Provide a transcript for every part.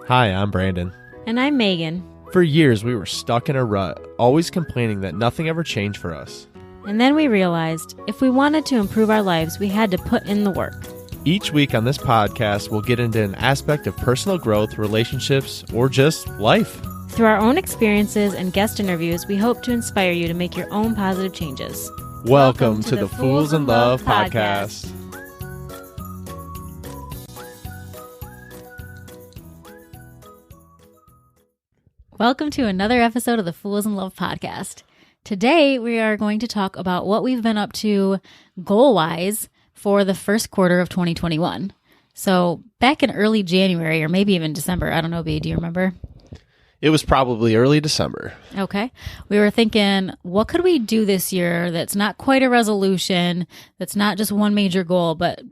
Hi, I'm Brandon. And I'm Megan. For years, we were stuck in a rut, always complaining that nothing ever changed for us. And then we realized if we wanted to improve our lives, we had to put in the work. Each week on this podcast, we'll get into an aspect of personal growth, relationships, or just life. Through our own experiences and guest interviews, we hope to inspire you to make your own positive changes. Welcome to the Fools in Love podcast. Welcome to another episode of the Fools in Love podcast. Today, we are going to talk about what we've been up to goal-wise for the first quarter of 2021. So back in early January, or maybe even December, I don't know, B, do you remember? It was probably early December. Okay. We were thinking, what could we do this year that's not quite a resolution, that's not just one major goal, but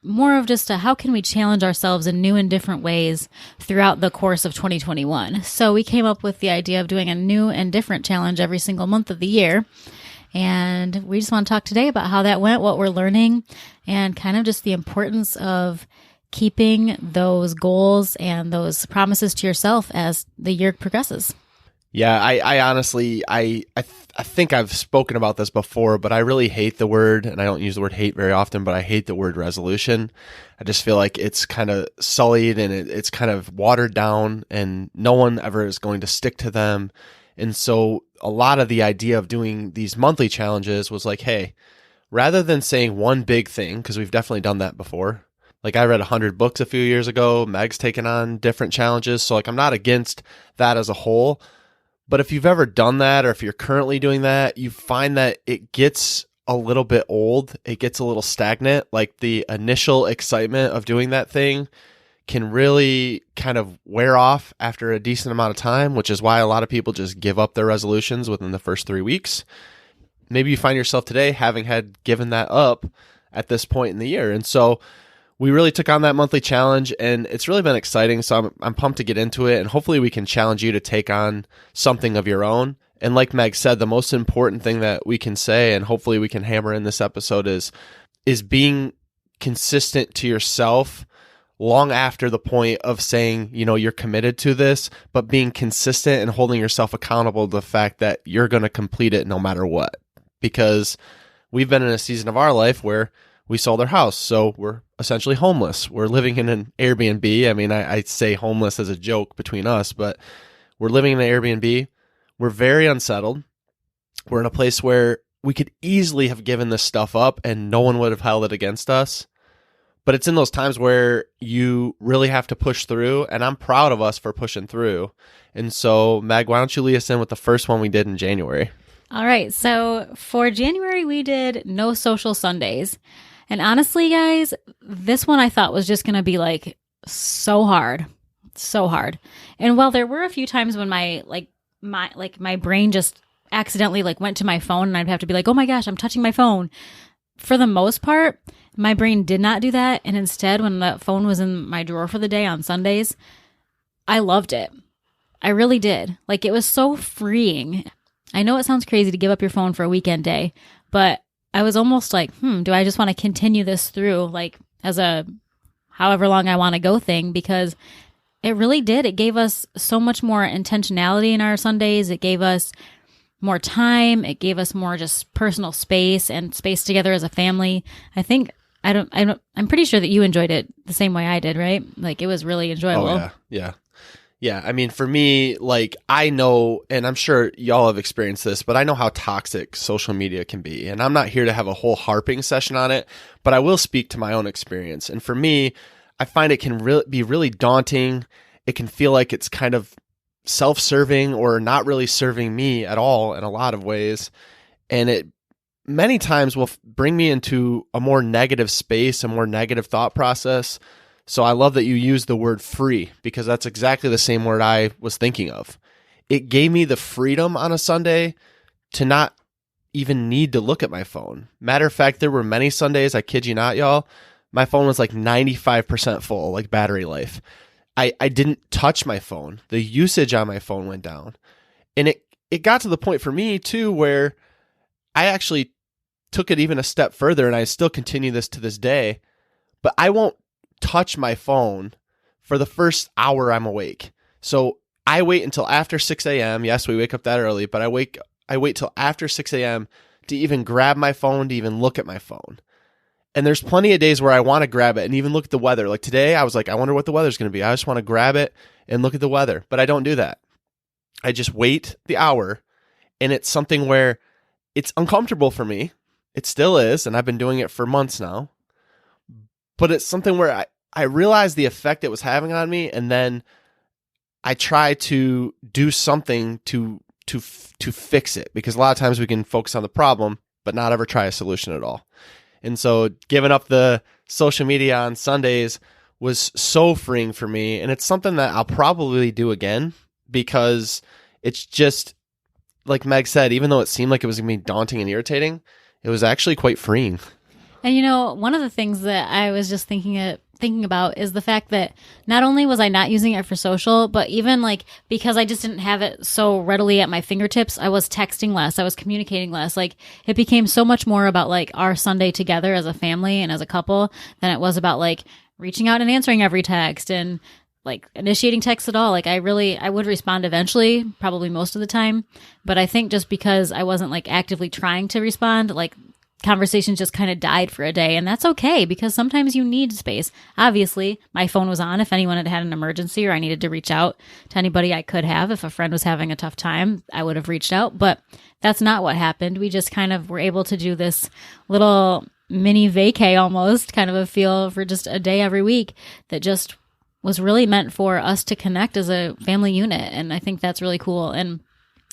more of just how can we challenge ourselves in new and different ways throughout the course of 2021. So we came up with the idea of doing a new and different challenge every single month of the year. And we just want to talk today about how that went, what we're learning, and kind of just the importance of keeping those goals and those promises to yourself as the year progresses. Yeah, I honestly, I think I've spoken about this before, but I really hate the word, and I don't use the word hate very often, but I hate the word resolution. I just feel like it's kind of sullied and it's kind of watered down, and no one ever is going to stick to them. And so a lot of the idea of doing these monthly challenges was like, hey, rather than saying one big thing, because we've definitely done that before. Like I read 100 books a few years ago. Meg's taken on different challenges. So like I'm not against that as a whole. But if you've ever done that, or if you're currently doing that, you find that it gets a little bit old. It gets a little stagnant. Like the initial excitement of doing that thing can really kind of wear off after a decent amount of time, which is why a lot of people just give up their resolutions within the first 3 weeks. Maybe you find yourself today having had given that up at this point in the year. And so we really took on that monthly challenge, and it's really been exciting. So I'm pumped to get into it, and hopefully we can challenge you to take on something of your own. And like Meg said, the most important thing that we can say, and hopefully we can hammer in this episode, is being consistent to yourself long after the point of saying, you know, you're committed to this, but being consistent and holding yourself accountable to the fact that you're going to complete it no matter what. Because we've been in a season of our life where we sold our house, so we're essentially homeless. We're living in an Airbnb. I mean, I say homeless as a joke between us, but we're living in an Airbnb. We're very unsettled. We're in a place where we could easily have given this stuff up and no one would have held it against us. But it's in those times where you really have to push through, and I'm proud of us for pushing through. And so, Meg, why don't you lead us in with the first one we did in January? All right. So for January, we did no social Sundays. And honestly, guys, this one I thought was just going to be like so hard. And while there were a few times when my brain just accidentally like went to my phone and I'd have to be like, oh my gosh, I'm touching my phone. For the most part, my brain did not do that. And instead, when the phone was in my drawer for the day on Sundays, I loved it. I really did. Like it was so freeing. I know it sounds crazy to give up your phone for a weekend day, but I was almost like, do I just want to continue this through like as a however long I want to go thing? Because it really did. It gave us so much more intentionality in our Sundays. It gave us more time. It gave us more just personal space and space together as a family. I'm pretty sure that you enjoyed it the same way I did, right? Like it was really enjoyable. Oh, yeah. Yeah, I mean, for me, like, I know, and I'm sure y'all have experienced this, but I know how toxic social media can be. And I'm not here to have a whole harping session on it, but I will speak to my own experience. And for me, I find it can be really daunting. It can feel like it's kind of self-serving or not really serving me at all in a lot of ways. And it many times will bring me into a more negative space, a more negative thought process. So I love that you use the word free, because that's exactly the same word I was thinking of. It gave me the freedom on a Sunday to not even need to look at my phone. Matter of fact, there were many Sundays, I kid you not, y'all, my phone was like 95% full, like battery life. I didn't touch my phone. The usage on my phone went down. And it got to the point for me too where I actually took it even a step further, and I still continue this to this day, but I won't touch my phone for the first hour I'm awake. So I wait until after 6 a.m. Yes, we wake up that early, but I wait till after 6 a.m. to even grab my phone, to even look at my phone. And there's plenty of days where I want to grab it and even look at the weather. Like today, I was like, I wonder what the weather's going to be. I just want to grab it and look at the weather, but I don't do that. I just wait the hour, and it's something where it's uncomfortable for me. It still is, and I've been doing it for months now. But it's something where I realized the effect it was having on me, and then I try to do something to fix it, because a lot of times we can focus on the problem, but not ever try a solution at all. And so giving up the social media on Sundays was so freeing for me. And it's something that I'll probably do again, because it's just, like Meg said, even though it seemed like it was going to be daunting and irritating, it was actually quite freeing. And one of the things that I was just thinking about is the fact that not only was I not using it for social, but even like because I just didn't have it so readily at my fingertips, I was texting less, I was communicating less. Like it became so much more about like our Sunday together as a family and as a couple than it was about like reaching out and answering every text and like initiating texts at all. Like I would respond eventually, probably most of the time. But I think just because I wasn't like actively trying to respond, like conversations just kind of died for a day, and that's okay because sometimes you need space. Obviously, my phone was on if anyone had an emergency or I needed to reach out to anybody I could have. If a friend was having a tough time, I would have reached out, but that's not what happened. We just kind of were able to do this little mini vacay almost, kind of a feel for just a day every week that just was really meant for us to connect as a family unit, and I think that's really cool. And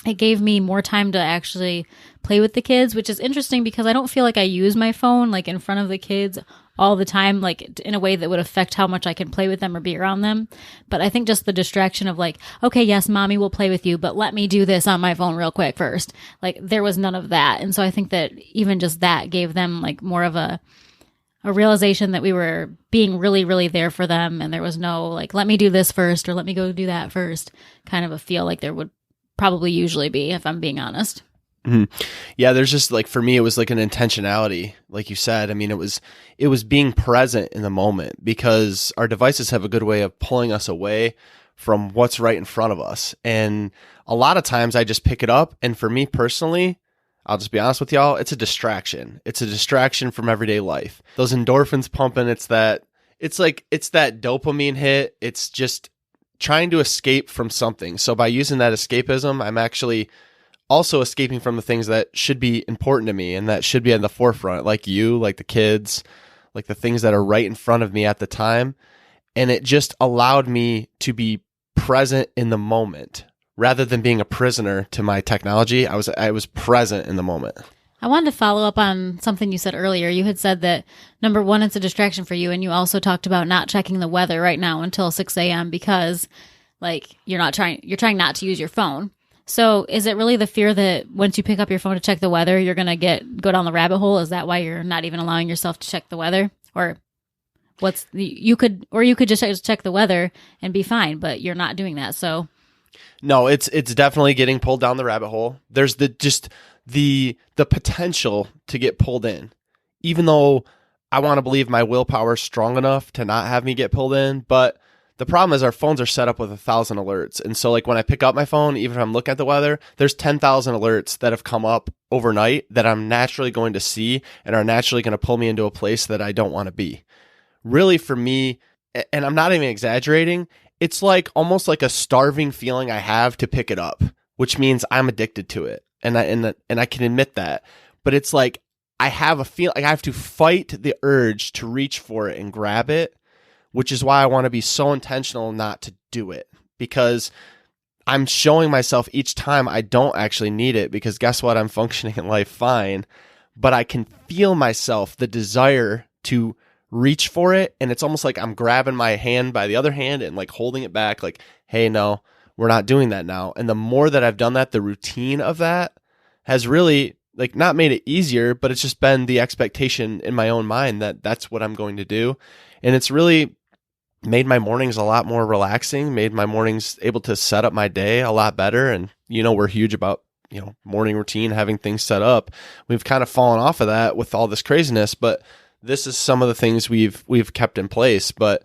it gave me more time to actually play with the kids, which is interesting because I don't feel like I use my phone like in front of the kids all the time, like in a way that would affect how much I can play with them or be around them. But I think just the distraction of like, okay, yes, mommy will play with you, but let me do this on my phone real quick first. Like there was none of that. And so I think that even just that gave them like more of a realization that we were being really, really there for them. And there was no like, let me do this first or let me go do that first kind of a feel like there would probably usually be, if I'm being honest. Mm-hmm. Yeah, there's just like, for me, it was like an intentionality, like you said. I mean, it was being present in the moment, because our devices have a good way of pulling us away from what's right in front of us. And a lot of times I just pick it up. And for me personally, I'll just be honest with y'all, it's a distraction. It's a distraction from everyday life. Those endorphins pumping, it's that dopamine hit. It's just trying to escape from something. So by using that escapism, I'm actually also escaping from the things that should be important to me and that should be at the forefront, like you, like the kids, like the things that are right in front of me at the time. And it just allowed me to be present in the moment rather than being a prisoner to my technology. I was present in the moment. I wanted to follow up on something you said earlier. You had said that, number one, it's a distraction for you. And you also talked about not checking the weather right now until 6 a.m. because like you're trying not to use your phone. So is it really the fear that once you pick up your phone to check the weather, you're going to go down the rabbit hole? Is that why you're not even allowing yourself to check the weather? Or you could just check the weather and be fine, but you're not doing that. So no, it's definitely getting pulled down the rabbit hole. There's the potential to get pulled in, even though I want to believe my willpower is strong enough to not have me get pulled in. But the problem is our phones are set up with 1,000 alerts. And so like when I pick up my phone, even if I'm looking at the weather, there's 10,000 alerts that have come up overnight that I'm naturally going to see and are naturally going to pull me into a place that I don't want to be. Really, for me, and I'm not even exaggerating, it's like almost like a starving feeling I have to pick it up, which means I'm addicted to it. And I can admit that, but it's like I have a feel like I have to fight the urge to reach for it and grab it, which is why I want to be so intentional not to do it, because I'm showing myself each time I don't actually need it, because guess what? I'm functioning in life fine, but I can feel myself, the desire to reach for it. And it's almost like I'm grabbing my hand by the other hand and like holding it back like, hey, no, we're not doing that now. And the more that I've done that, the routine of that has really like not made it easier, but it's just been the expectation in my own mind that that's what I'm going to do. And it's really made my mornings a lot more relaxing, made my mornings able to set up my day a lot better. And, we're huge about, morning routine, having things set up. We've kind of fallen off of that with all this craziness, but this is some of the things we've kept in place. But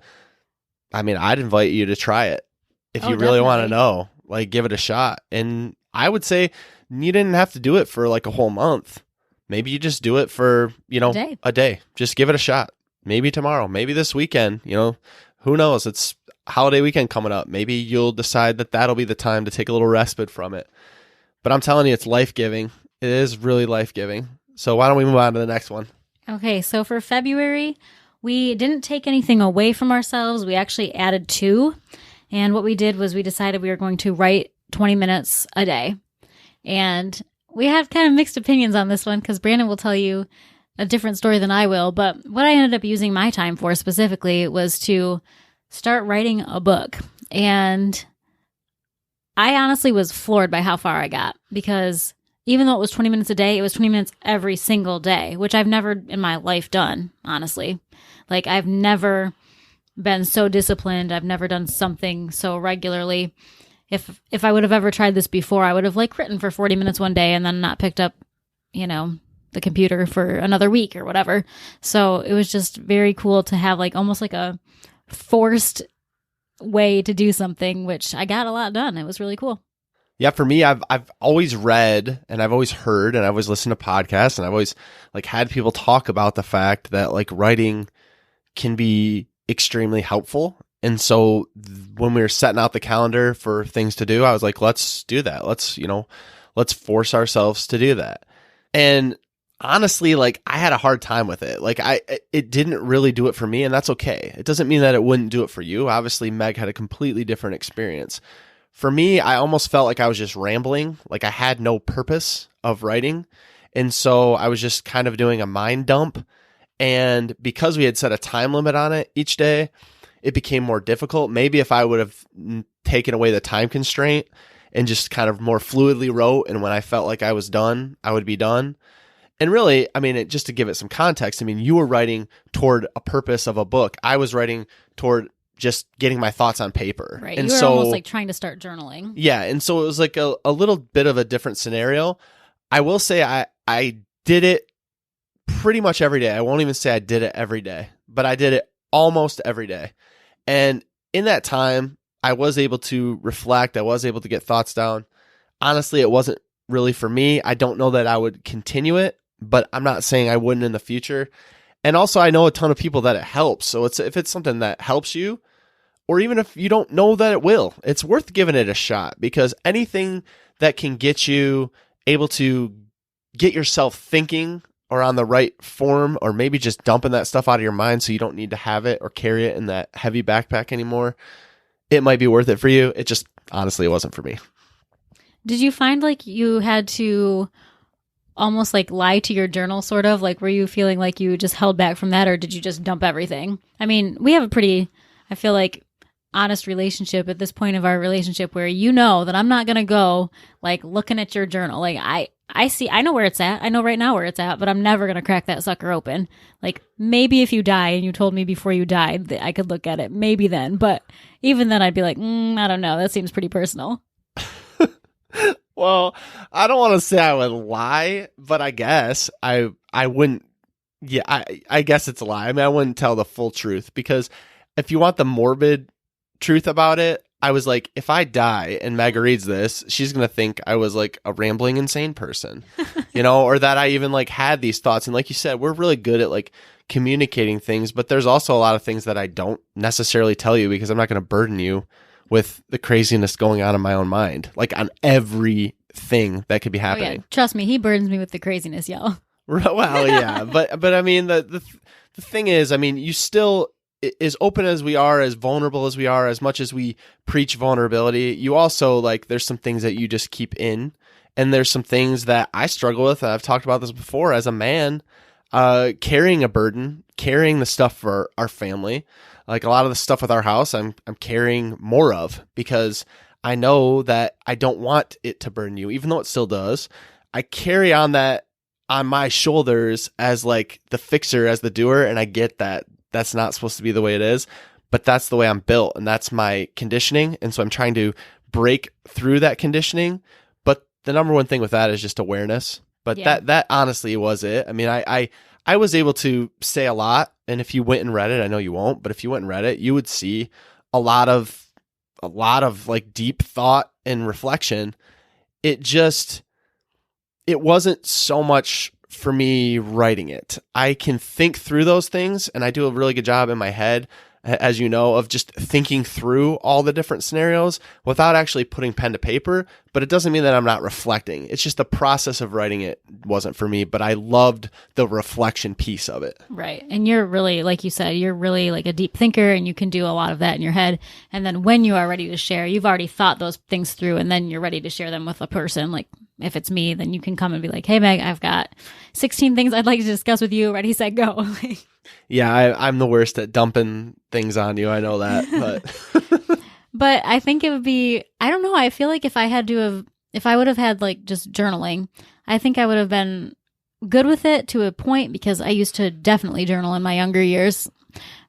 I mean, I'd invite you to try it if Oh, you really want to definitely. know. Like, give it a shot. And I would say you didn't have to do it for like a whole month. Maybe you just do it for, A day. a day. Just give it a shot. Maybe tomorrow, maybe this weekend, who knows? It's holiday weekend coming up. Maybe you'll decide that that'll be the time to take a little respite from it. But I'm telling you, it's life-giving. It is really life-giving. So why don't we move on to the next one? Okay, so for February, we didn't take anything away from ourselves. We actually added two. And what we did was we decided we were going to write 20 minutes a day. And we had kind of mixed opinions on this one because Brandon will tell you a different story than I will. But what I ended up using my time for specifically was to start writing a book. And I honestly was floored by how far I got because even though it was 20 minutes a day, it was 20 minutes every single day, which I've never in my life done, honestly. Like, I've never been so disciplined. I've never done something so regularly. If I would have ever tried this before, I would have written for 40 minutes one day and then not picked up, the computer for another week or whatever. So it was just very cool to have almost like a forced way to do something, which I got a lot done. It was really cool. Yeah, for me, I've always read and I've always heard and I've always listened to podcasts and I've always had people talk about the fact that writing can be extremely helpful. And so when we were setting out the calendar for things to do, I was like, let's do that. Let's force ourselves to do that. And honestly, I had a hard time with it. It didn't really do it for me, and that's okay. It doesn't mean that it wouldn't do it for you. Obviously, Meg had a completely different experience. For me, I almost felt like I was just rambling, like I had no purpose of writing. And so I was just kind of doing a mind dump. And because we had set a time limit on it each day, it became more difficult. Maybe if I would have taken away the time constraint and just kind of more fluidly wrote, and when I felt like I was done, I would be done. And really, just to give it some context, you were writing toward a purpose of a book. I was writing toward just getting my thoughts on paper. Right. And You were so, almost trying to start journaling. yeah. And so it was a little bit of a different scenario. I will say I did it pretty much every day. I won't even say I did it every day, but I did it almost every day. And in that time, I was able to reflect. I was able to get thoughts down. Honestly, it wasn't really for me. I don't know that I would continue it, but I'm not saying I wouldn't in the future. And also, I know a ton of people that it helps. So if it's something that helps you, or even if you don't know that it will, it's worth giving it a shot, because anything that can get you able to get yourself thinking or on the right form, or maybe just dumping that stuff out of your mind so you don't need to have it or carry it in that heavy backpack anymore, it might be worth it for you. It just, honestly, it wasn't for me. Did you find you had to almost lie to your journal, sort of? Were you feeling like you just held back from that, or did you just dump everything? We have a pretty, I feel honest relationship at this point of our relationship where that I'm not going to go looking at your journal. I know where it's at. I know right now where it's at, but I'm never going to crack that sucker open. Maybe if you die and you told me before you died that I could look at it, maybe then. But even then I'd be I don't know. That seems pretty personal. Well, I don't want to say I would lie, but I guess I wouldn't. Yeah, I guess it's a lie. I wouldn't tell the full truth, because if you want the morbid truth about it, I was if I die and Meg reads this, she's going to think I was a rambling, insane person, or that I even had these thoughts. And like you said, we're really good at communicating things, but there's also a lot of things that I don't necessarily tell you, because I'm not going to burden you with the craziness going on in my own mind, on everything that could be happening. Oh, yeah. Trust me, he burdens me with the craziness, y'all. Well, yeah, but the thing is, you still, as open as we are, as vulnerable as we are, as much as we preach vulnerability, you also there's some things that you just keep in, and there's some things that I struggle with. I've talked about this before as a man, carrying a burden, carrying the stuff for our family. A lot of the stuff with our house, I'm carrying more of, because I know that I don't want it to burden you, even though it still does. I carry on that on my shoulders as the fixer, as the doer, and I get that that's not supposed to be the way it is, but that's the way I'm built, and that's my conditioning. And so I'm trying to break through that conditioning. But the number one thing with that is just awareness. But Yeah. that honestly was it. I was able to say a lot, and if you went and read it, I know you won't, but if you went and read it, you would see a lot of like deep thought and reflection. It wasn't so much for me writing it. I can think through those things, and I do a really good job in my head, as you know, of just thinking through all the different scenarios without actually putting pen to paper. But it doesn't mean that I'm not reflecting. It's just the process of writing it wasn't for me, but I loved the reflection piece of it. Right. And you're really, like you said, you're really like a deep thinker, and you can do a lot of that in your head. And then when you are ready to share, you've already thought those things through, and then you're ready to share them with a person. Like if it's me, then you can come and be like, hey, Meg, I've got 16 things I'd like to discuss with you. Ready, set, go. Yeah, I'm the worst at dumping things on you. I know that, but but I think it would be, I don't know. I feel like if I would have had like just journaling, I think I would have been good with it to a point, because I used to definitely journal in my younger years.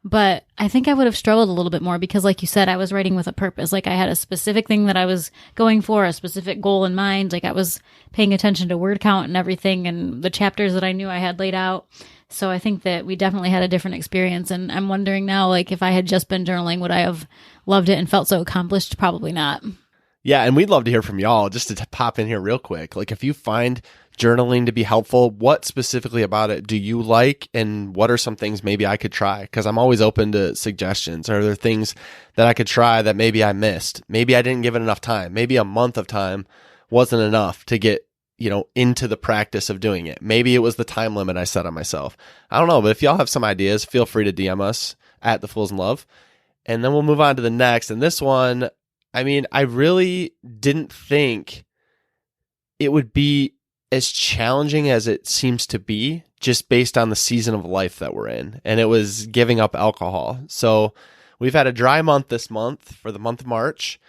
But I think I would have struggled a little bit more because, like you said, I was writing with a purpose. Like I had a specific thing that I was going for, a specific goal in mind. Like I was paying attention to word count and everything, and the chapters that I knew I had laid out. So I think that we definitely had a different experience. And I'm wondering now, like if I had just been journaling, would I have loved it and felt so accomplished? Probably not. Yeah, and we'd love to hear from y'all. Just to pop in here real quick, like if you find journaling to be helpful, what specifically about it do you like, and what are some things maybe I could try? Because I'm always open to suggestions. Are there things that I could try that maybe I missed? Maybe I didn't give it enough time. Maybe a month of time wasn't enough to get into the practice of doing it. Maybe it was the time limit I set on myself. I don't know, but if y'all have some ideas, feel free to DM us at The Fools in Love. And then we'll move on to the next. And this one, I mean, I really didn't think it would be as challenging as it seems to be, just based on the season of life that we're in. And it was giving up alcohol. So we've had a dry month this month for the month of March.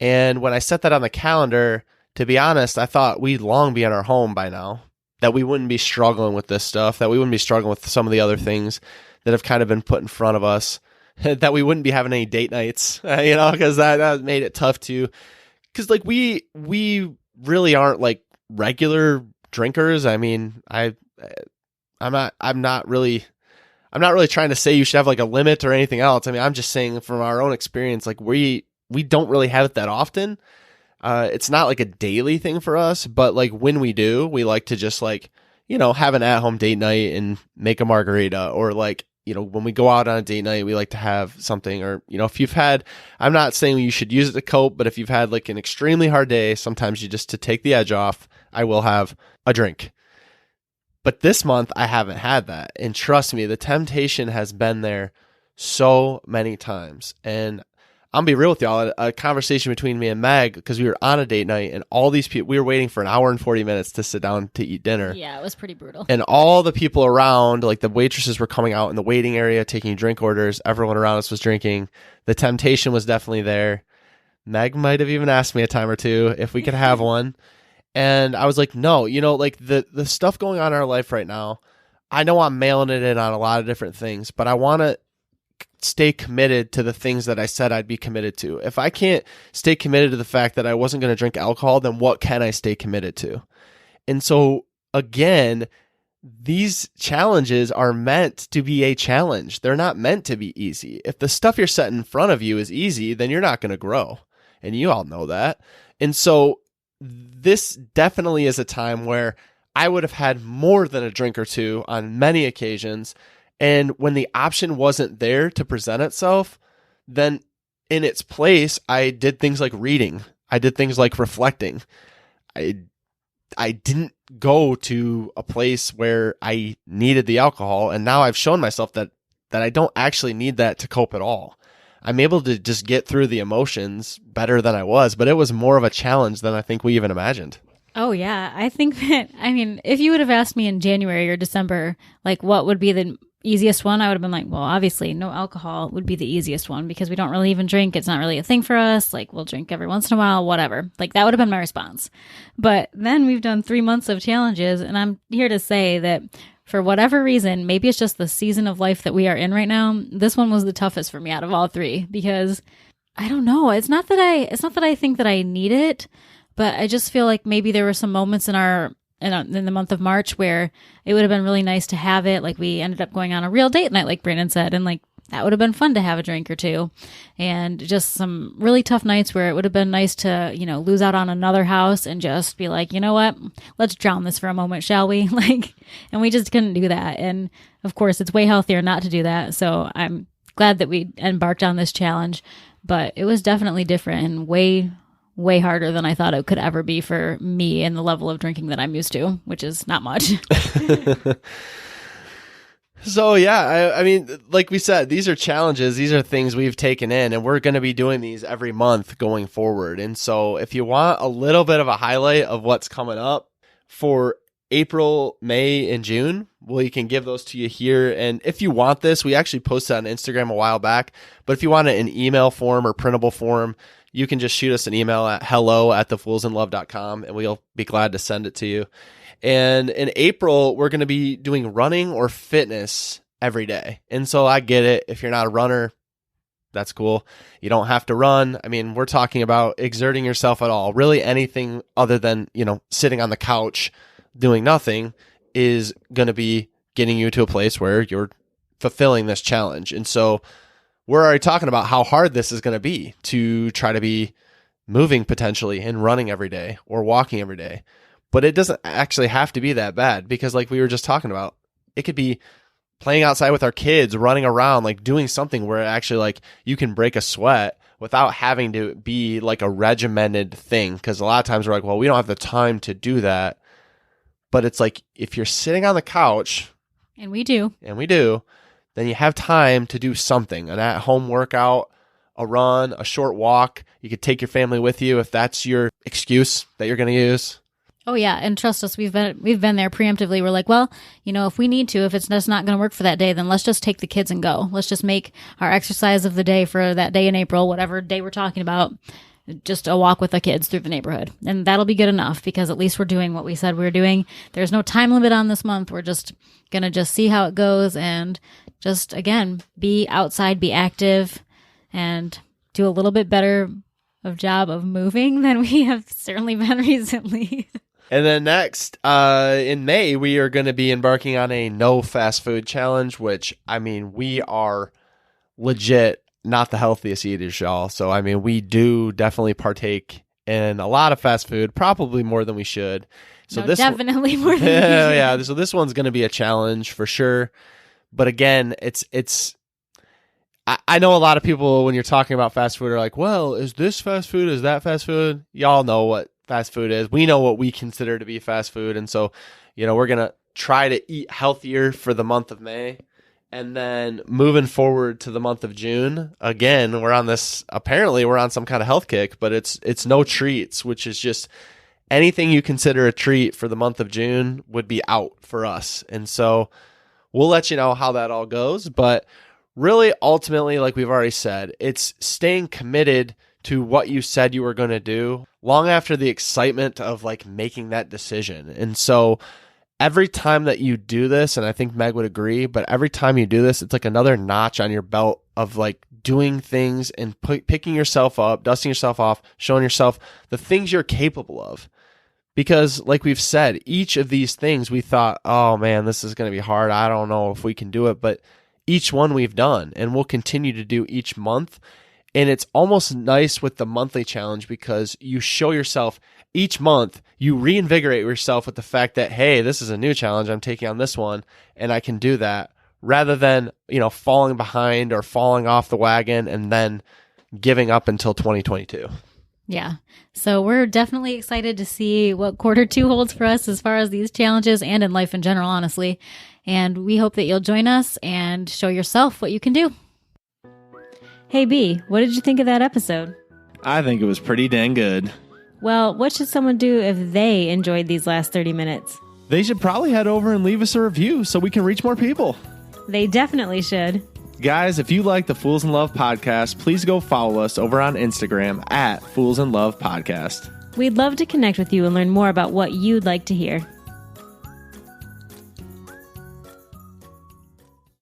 And when I set that on the calendar, to be honest, I thought we'd long be in our home by now, that we wouldn't be struggling with this stuff, that we wouldn't be struggling with some of the other things that have kind of been put in front of us, that we wouldn't be having any date nights, because that made it tough too. Because like we really aren't like regular drinkers. I mean, I'm not really trying to say you should have like a limit or anything else. I mean, I'm just saying from our own experience, like we don't really have it that often. It's not like a daily thing for us, but like when we do, we like to just like, have an at-home date night and make a margarita, or like, when we go out on a date night, we like to have something, or, if you've had, I'm not saying you should use it to cope, but if you've had like an extremely hard day, sometimes you just, to take the edge off, I will have a drink. But this month I haven't had that. And trust me, the temptation has been there so many times. And I'm gonna be real with y'all. A conversation between me and Meg, because we were on a date night, and all these people, we were waiting for an hour and 40 minutes to sit down to eat dinner. Yeah, it was pretty brutal. And all the people around, like the waitresses were coming out in the waiting area, taking drink orders. Everyone around us was drinking. The temptation was definitely there. Meg might have even asked me a time or two if we could have one. And I was like, no, like the stuff going on in our life right now, I know I'm mailing it in on a lot of different things, but I want to stay committed to the things that I said I'd be committed to. If I can't stay committed to the fact that I wasn't going to drink alcohol, then what can I stay committed to? And so again, these challenges are meant to be a challenge. They're not meant to be easy. If the stuff you're setting in front of you is easy, then you're not going to grow. And you all know that. And so this definitely is a time where I would have had more than a drink or two on many occasions. And when the option wasn't there to present itself, then in its place, I did things like reading. I did things like reflecting. I didn't go to a place where I needed the alcohol. And now I've shown myself that I don't actually need that to cope at all. I'm able to just get through the emotions better than I was, but it was more of a challenge than I think we even imagined. Oh, yeah. I think that, if you would have asked me in January or December, like what would be the easiest one, I would have been like, well, obviously no alcohol would be the easiest one because we don't really even drink. It's not really a thing for us. Like we'll drink every once in a while, whatever. Like that would have been my response. But then we've done 3 months of challenges, and I'm here to say that for whatever reason, maybe it's just the season of life that we are in right now, this one was the toughest for me out of all three, because I don't know. It's not that I think that I need it, but I just feel like maybe there were some moments in the month of March where it would have been really nice to have it. Like we ended up going on a real date night, like Brandon said, and like that would have been fun to have a drink or two. And just some really tough nights where it would have been nice to, lose out on another house and just be like, you know what, let's drown this for a moment, shall we? And we just couldn't do that. And of course, it's way healthier not to do that. So I'm glad that we embarked on this challenge, but it was definitely different and way harder than I thought it could ever be for me and the level of drinking that I'm used to, which is not much. So yeah, I mean, like we said, these are challenges. These are things we've taken in, and we're going to be doing these every month going forward. And so if you want a little bit of a highlight of what's coming up for April, May, and June, we can give those to you here. And if you want this, we actually posted on Instagram a while back, but if you want it in email form or printable form, you can just shoot us an email at hello@thefoolsinlove.com, and we'll be glad to send it to you. And in April, we're going to be doing running or fitness every day. And so I get it. If you're not a runner, that's cool. You don't have to run. I mean, we're talking about exerting yourself at all. Really anything other than, sitting on the couch doing nothing is going to be getting you to a place where you're fulfilling this challenge. And so we're already talking about how hard this is going to be to try to be moving potentially and running every day or walking every day. But it doesn't actually have to be that bad, because like we were just talking about, it could be playing outside with our kids, running around, like doing something where actually like you can break a sweat without having to be like a regimented thing. Because a lot of times we're like, well, we don't have the time to do that. But it's like, if you're sitting on the couch, and we do, then you have time to do something, an at-home workout, a run, a short walk. You could take your family with you if that's your excuse that you're going to use. Oh yeah, and trust us, we've been there preemptively. We're like, well, if we need to, if it's just not going to work for that day, then let's just take the kids and go. Let's just make our exercise of the day for that day in April, whatever day we're talking about, just a walk with the kids through the neighborhood. And that'll be good enough, because at least we're doing what we said we were doing. There's no time limit on this month. We're just going to just see how it goes and just, again, be outside, be active, and do a little bit better of job of moving than we have certainly been recently. And then next, in May, we are going to be embarking on a no fast food challenge, which, I mean, we are legit not the healthiest eaters, y'all. So, I mean, we do definitely partake in a lot of fast food, probably more than we should. So definitely more than we should. Yeah. So this one's going to be a challenge for sure. But again, I know a lot of people, when you're talking about fast food, are like, well, is this fast food? Is that fast food? Y'all know what fast food is. We know what we consider to be fast food. And so, we're going to try to eat healthier for the month of May. And then moving forward to the month of June, again, we're on some kind of health kick, but it's no treats, which is just anything you consider a treat for the month of June would be out for us. And so we'll let you know how that all goes. But really, ultimately, like we've already said, it's staying committed to what you said you were going to do long after the excitement of like making that decision. And so every time that you do this, and I think Meg would agree, but every time you do this, it's like another notch on your belt of like doing things and picking yourself up, dusting yourself off, showing yourself the things you're capable of. Because like we've said, each of these things we thought, oh man, this is going to be hard. I don't know if we can do it, but each one we've done, and we'll continue to do each month. And it's almost nice with the monthly challenge, because you show yourself each month, you reinvigorate yourself with the fact that, hey, this is a new challenge. I'm taking on this one and I can do that, rather than, falling behind or falling off the wagon and then giving up until 2022. Yeah. So we're definitely excited to see what Q2 holds for us as far as these challenges and in life in general, honestly. And we hope that you'll join us and show yourself what you can do. Hey, B, what did you think of that episode? I think it was pretty dang good. Well, what should someone do if they enjoyed these last 30 minutes? They should probably head over and leave us a review so we can reach more people. They definitely should. Guys, if you like the Fools in Love podcast, please go follow us over on Instagram at Fools in Love Podcast. We'd love to connect with you and learn more about what you'd like to hear.